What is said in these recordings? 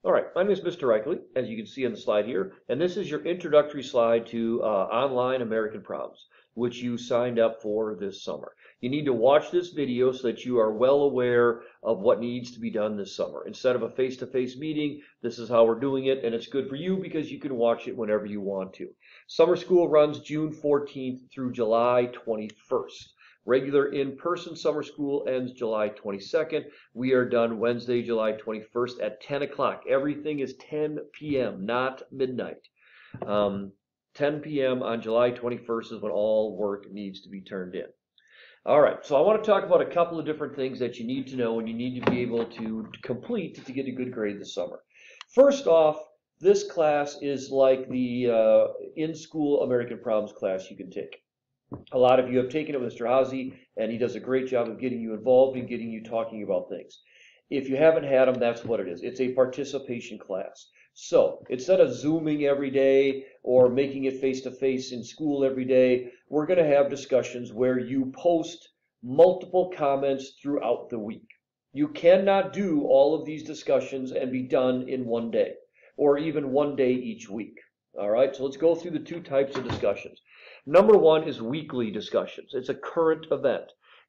All right, my name is Mr. Reichley, as you can see on the slide here, and this is your introductory slide to Online American Problems, which you signed up for this summer. You need to watch this video so that you are well aware of what needs to be done this summer. Instead of a face-to-face meeting, this is how we're doing it, and it's good for you because you can watch it whenever you want to. Summer school runs June 14th through July 21st. Regular in-person summer school ends July 22nd. We are done Wednesday, July 21st at 10 o'clock. Everything is 10 p.m., not midnight. 10 p.m. on July 21st is when all work needs to be turned in. All right, so I want to talk about a couple of different things that you need to know and you need to be able to complete to get a good grade this summer. First off, this class is like the in-school American Problems class you can take. A lot of you have taken it with Mr. Hazy, and he does a great job of getting you involved and getting you talking about things. If you haven't had them, that's what it is. It's a participation class. So instead of Zooming every day or making it face-to-face in school every day, we're going to have discussions where you post multiple comments throughout the week. You cannot do all of these discussions and be done in one day, or even one day each week. All right, so let's go through the two types of discussions. Number one is weekly discussions. It's a current event.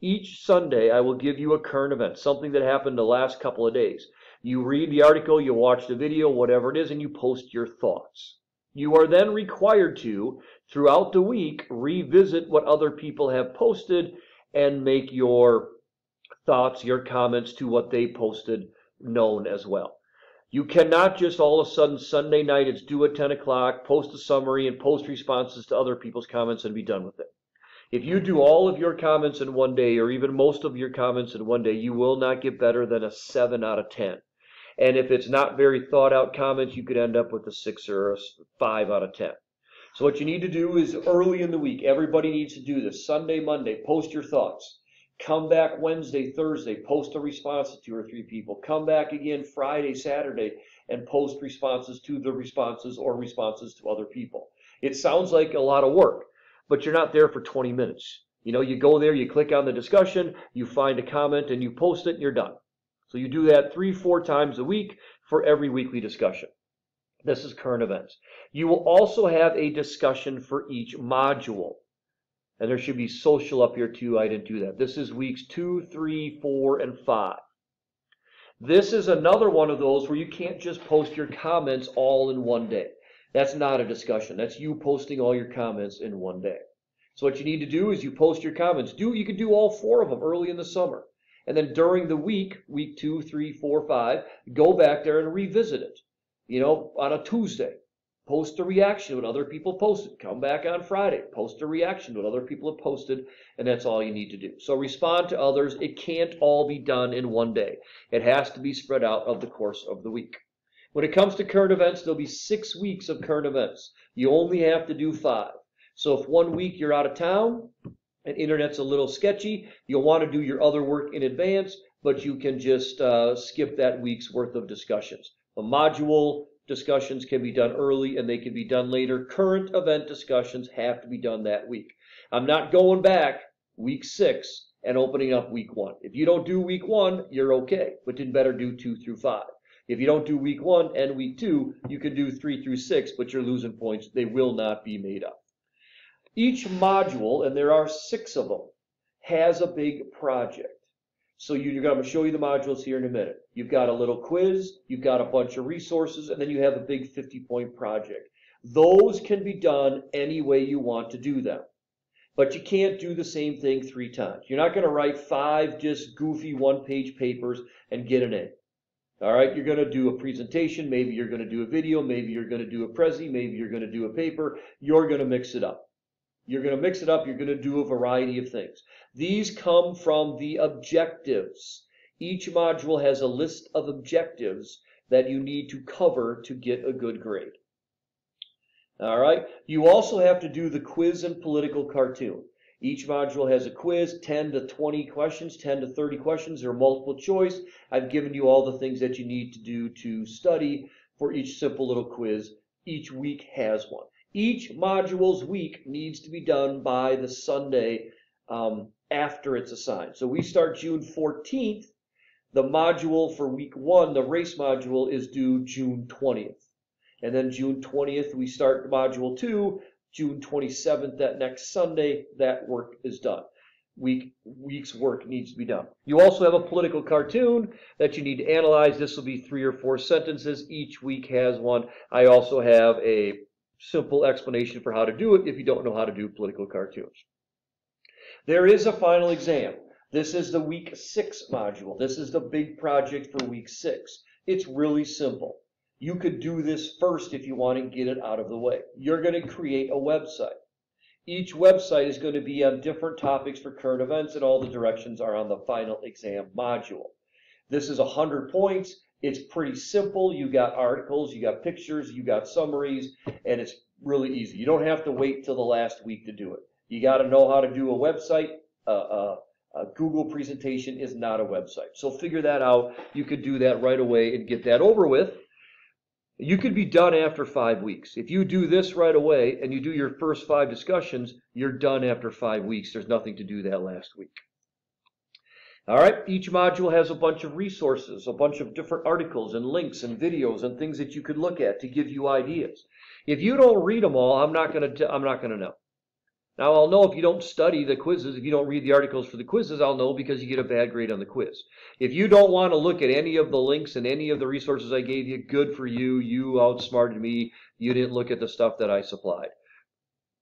Each Sunday, I will give you a current event, something that happened the last couple of days. You read the article, you watch the video, whatever it is, and you post your thoughts. You are then required to, throughout the week, revisit what other people have posted and make your thoughts, your comments to what they posted known as well. You cannot just all of a sudden Sunday night, it's due at 10 o'clock, post a summary and post responses to other people's comments and be done with it. If you do all of your comments in one day, or even most of your comments in one day, you will not get better than a 7 out of 10. And if it's not very thought out comments, you could end up with a 6 or a 5 out of 10. So what you need to do is early in the week, everybody needs to do this. Sunday, Monday, post your thoughts. Come back Wednesday, Thursday, post a response to 2 or 3 people. Come back again Friday, Saturday, and post responses to the responses or responses to other people. It sounds like a lot of work, but you're not there for 20 minutes. You know, you go there, you click on the discussion, you find a comment, and you post it, and you're done. So you do that 3-4 times a week for every weekly discussion. This is current events. You will also have a discussion for each module. And there should be social up here too. I didn't do that. This is weeks 2, 3, 4, and 5. This is another one of those where you can't just post your comments all in one day. That's not a discussion. That's you posting all your comments in one day. So what you need to do is you post your comments. You can do all 4 of them early in the summer. And then during the week 2, 3, 4, 5, go back there and revisit it. You know, on a Tuesday. Post a reaction to what other people posted. Come back on Friday. Post a reaction to what other people have posted, and that's all you need to do. So respond to others. It can't all be done in one day. It has to be spread out over the course of the week. When it comes to current events, there'll be 6 weeks of current events. You only have to do 5. So if one week you're out of town and internet's a little sketchy, you'll want to do your other work in advance, but you can just skip that week's worth of discussions. A module discussions can be done early and they can be done later. Current event discussions have to be done that week. I'm not going back week 6 and opening up week 1. If you don't do week 1, you're okay, but you'd better do 2 through 5. If you don't do week 1 and week 2, you can do 3 through 6, but you're losing points. They will not be made up. Each module, and there are 6 of them, has a big project. So I'm going to show you the modules here in a minute. You've got a little quiz, you've got a bunch of resources, and then you have a big 50-point project. Those can be done any way you want to do them. But you can't do the same thing 3 times. You're not going to write 5 just goofy 1-page papers and get an A. All right, you're going to do a presentation, maybe you're going to do a video, maybe you're going to do a Prezi, maybe you're going to do a paper. You're going to mix it up. You're going to mix it up. You're going to do a variety of things. These come from the objectives. Each module has a list of objectives that you need to cover to get a good grade. All right. You also have to do the quiz and political cartoon. Each module has a quiz, 10 to 20 questions, 10 to 30 questions. They're multiple choice. I've given you all the things that you need to do to study for each simple little quiz. Each week has one. Each module's week needs to be done by the Sunday after it's assigned. So we start June 14th The module for week 1, the race module, is due June 20th. And then June 20th, we start module 2. June 27th, that next Sunday, that work is done. Week's work needs to be done. You also have a political cartoon that you need to analyze. This will be 3 or 4 sentences. Each week has one. I also have a simple explanation for how to do it if you don't know how to do political cartoons. There is a final exam. This is the week 6 module. This is the big project for week 6. It's really simple. You could do this first if you want to get it out of the way. You're going to create a website. Each website is going to be on different topics for current events, and all the directions are on the final exam module. This is 100 points. It's pretty simple. You got articles, you got pictures, you got summaries, and it's really easy. You don't have to wait till the last week to do it. You got to know how to do a website. A Google presentation is not a website. So figure that out. You could do that right away and get that over with. You could be done after 5 weeks. If you do this right away and you do your first 5 discussions, you're done after 5 weeks. There's nothing to do that last week. All right, each module has a bunch of resources, a bunch of different articles and links and videos and things that you could look at to give you ideas. If you don't read them all, I'm not going to know. Now, I'll know if you don't study the quizzes, if you don't read the articles for the quizzes, I'll know because you get a bad grade on the quiz. If you don't want to look at any of the links and any of the resources I gave you, good for you. You outsmarted me. You didn't look at the stuff that I supplied.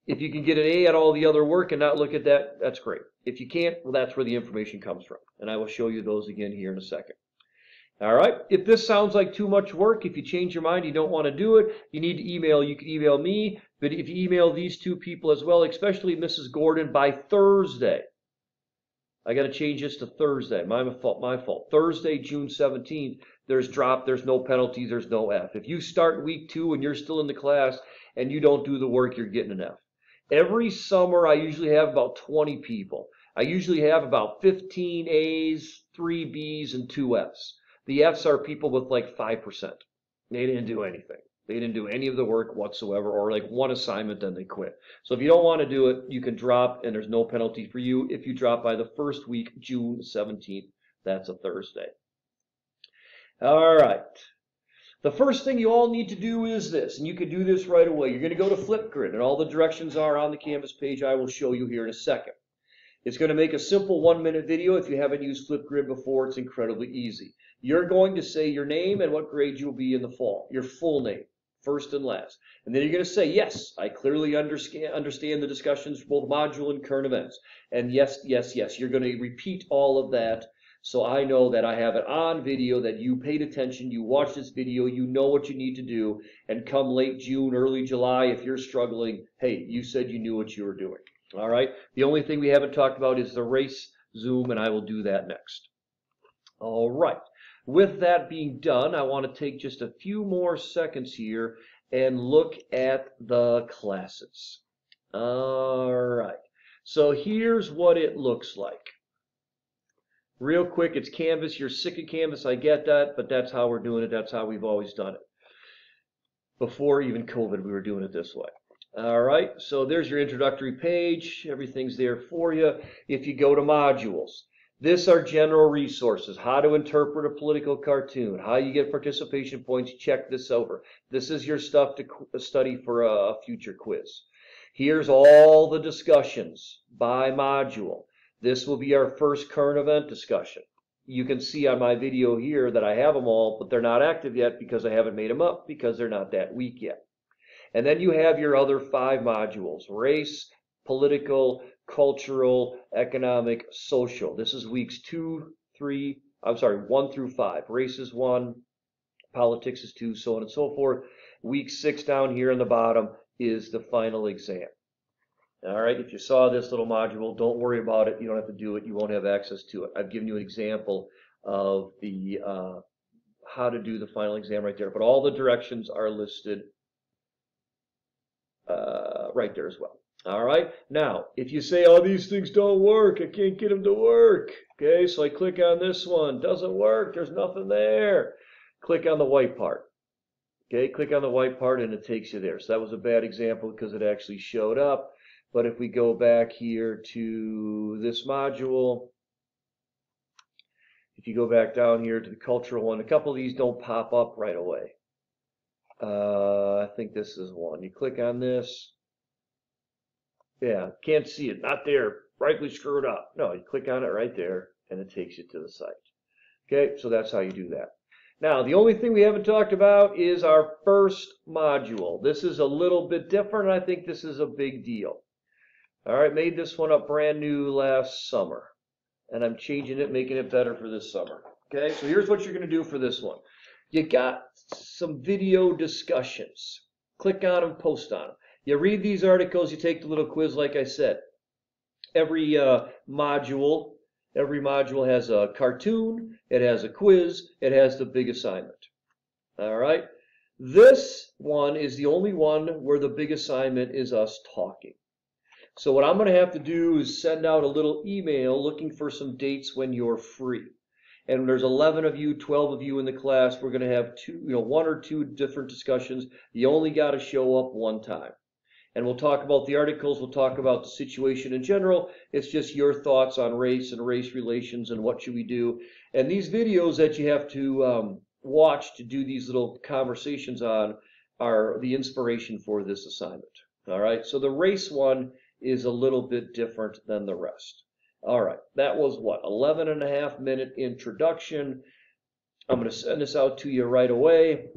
If you can get an A at all the other work and not look at that, that's great. If you can't, well, that's where the information comes from. And I will show you those again here in a second. All right, if this sounds like too much work, if you change your mind, you don't want to do it, you need to email. You can email me, but if you email these 2 people as well, especially Mrs. Gordon, by Thursday. I got to change this to Thursday. My fault. Thursday, June 17th, there's no penalty, there's no F. If you start week 2 and you're still in the class and you don't do the work, you're getting an F. Every summer, I usually have about 20 people. I usually have about 15 A's, 3 B's, and 2 F's. The F's are people with like 5%. They didn't do anything. They didn't do any of the work whatsoever, or like 1 assignment, then they quit. So if you don't want to do it, you can drop, and there's no penalty for you if you drop by the first week, June 17th. That's a Thursday. All right. The first thing you all need to do is this, and you can do this right away. You're going to go to Flipgrid, and all the directions are on the Canvas page. I will show you here in a second. It's going to make a simple 1-minute video. If you haven't used Flipgrid before, it's incredibly easy. You're going to say your name and what grade you'll be in the fall, your full name, first and last. And then you're going to say, yes, I clearly understand the discussions for both module and current events. And yes, yes, yes. You're going to repeat all of that so I know that I have it on video, that you paid attention, you watched this video, you know what you need to do. And come late June, early July, if you're struggling, hey, you said you knew what you were doing. All right. The only thing we haven't talked about is the race Zoom, and I will do that next. All right. With that being done, I want to take just a few more seconds here and look at the classes. All right. So here's what it looks like. Real quick, it's Canvas. You're sick of Canvas. I get that, but that's how we're doing it. That's how we've always done it. Before even COVID, we were doing it this way. All right, so there's your introductory page. Everything's there for you. If you go to modules, these are general resources. How to interpret a political cartoon, how you get participation points. Check this over. This is your stuff to study for a future quiz. Here's all the discussions by module. This will be our first current event discussion. You can see on my video here that I have them all, but they're not active yet because I haven't made them up because they're not that weak yet. And then you have your other 5 modules: race, political, cultural, economic, social. This is weeks 1 through 5. Race is 1, politics is 2, so on and so forth. Week 6 down here on the bottom is the final exam. All right, if you saw this little module, don't worry about it. You don't have to do it. You won't have access to it. I've given you an example of the how to do the final exam right there, but all the directions are listed right there as well. All right. Now, if you say, oh, these things don't work, I can't get them to work. Okay, so I click on this one. Doesn't work. There's nothing there. Click on the white part. Okay, click on the white part and it takes you there. So that was a bad example because it actually showed up. But if we go back here to this module, If you go back down here to the cultural one, a couple of these don't pop up right away. I think this is one. You click on this. Yeah, can't see it. Not there. Brightly screwed up. No, you click on it right there, and it takes you to the site. Okay, so that's how you do that. Now, the only thing we haven't talked about is our first module. This is a little bit different. I think this is a big deal. All right, made this one up brand new last summer, and I'm changing it, making it better for this summer. Okay, so here's what you're going to do for this one. You got some video discussions. Click on them, post on them. You read these articles, you take the little quiz like I said. Every module has a cartoon, it has a quiz, it has the big assignment. All right? This one is the only one where the big assignment is us talking. So what I'm going to have to do is send out a little email looking for some dates when you're free. And there's 11 of you, 12 of you in the class. We're going to have one or two different discussions. You only got to show up one time. And we'll talk about the articles. We'll talk about the situation in general. It's just your thoughts on race and race relations and what should we do. And these videos that you have to watch to do these little conversations on are the inspiration for this assignment. All right. So the race one is a little bit different than the rest. All right. That was what? 11.5-minute introduction. I'm going to send this out to you right away.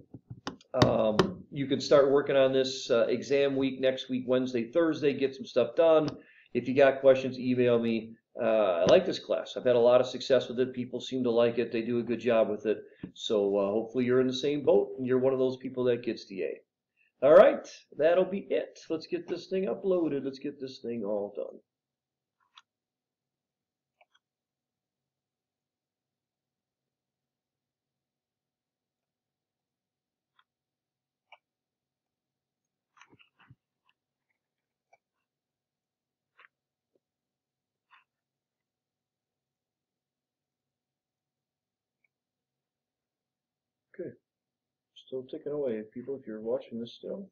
You can start working on this exam week, next week, Wednesday, Thursday, get some stuff done. If you got questions, email me. I like this class. I've had a lot of success with it. People seem to like it. They do a good job with it. So hopefully you're in the same boat and you're one of those people that gets the A. All right, that'll be it. Let's get this thing uploaded. Let's get this thing all done. Okay, still ticking away, people, if you're watching this still.